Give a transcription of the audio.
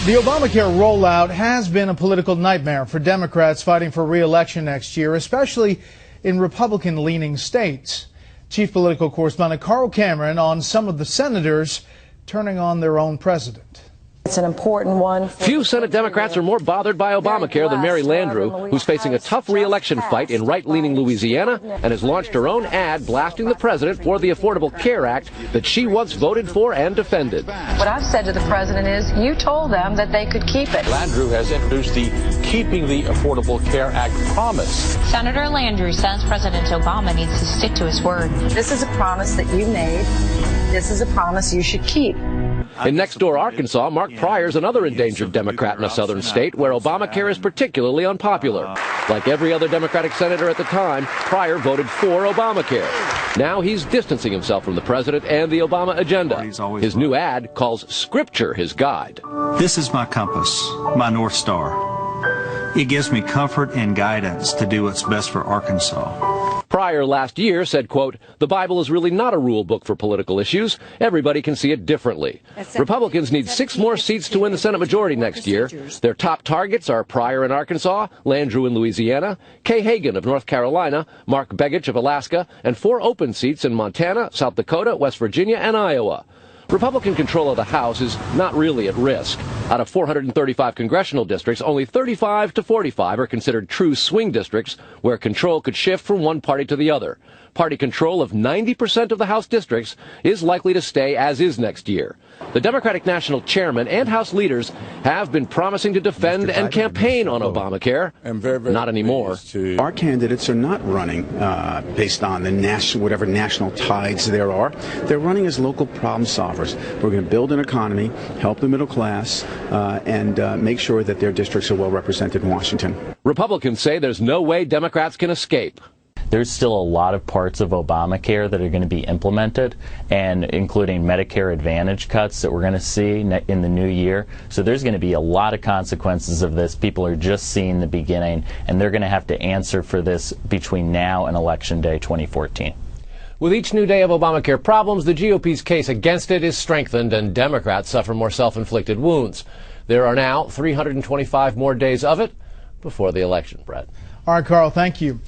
The Obamacare rollout has been a political nightmare for Democrats fighting for re-election next year, especially in Republican-leaning states. Chief political correspondent Carl Cameron on some of the senators turning on their own president. It's an important one. Few Senate Democrats are more bothered by Obamacare than Mary Landrieu, who's facing a tough re-election fight in right-leaning Louisiana and has launched her own ad blasting the president for the Affordable Care Act that she once voted for and defended. What I've said to the president is, you told them that they could keep it. Landrieu has introduced the Keeping the Affordable Care Act promise. Senator Landrieu says President Obama needs to stick to his word. This is a promise that you made. This is a promise you should keep. In next-door Arkansas, Mark Pryor's another endangered Democrat in a southern state where Obamacare is particularly unpopular. Like every other Democratic senator at the time, Pryor voted for Obamacare. Now he's distancing himself from the president and the Obama agenda. His new ad calls Scripture his guide. This is my compass, my North Star. It gives me comfort and guidance to do what's best for Arkansas. Pryor last year said, quote, "The Bible is really not a rule book for political issues. Everybody can see it differently." Republicans need 6 more seats to win the Senate majority next year. Their top targets are Pryor in Arkansas, Landrieu in Louisiana, Kay Hagan of North Carolina, Mark Begich of Alaska, and 4 open seats in Montana, South Dakota, West Virginia, and Iowa. Republican control of the House is not really at risk. Out of 435 congressional districts, only 35 to 45 are considered true swing districts where control could shift from one party to the other. Party control of 90% of the House districts is likely to stay as is next year. The Democratic National Chairman and House leaders have been promising to defend and campaign on Obamacare. Not anymore. Our candidates are not running based on the whatever national tides there are. They're running as local problem solvers. We're going to build an economy, help the middle class, and make sure that their districts are well represented in Washington. Republicans say there's no way Democrats can escape. There's still a lot of parts of Obamacare that are going to be implemented, and including Medicare Advantage cuts that we're going to see in the new year. So there's going to be a lot of consequences of this. People are just seeing the beginning, and they're going to have to answer for this between now and Election Day 2014. With each new day of Obamacare problems, the GOP's case against it is strengthened, and Democrats suffer more self-inflicted wounds. There are now 325 more days of it before the election, Brett. All right, Carl, thank you.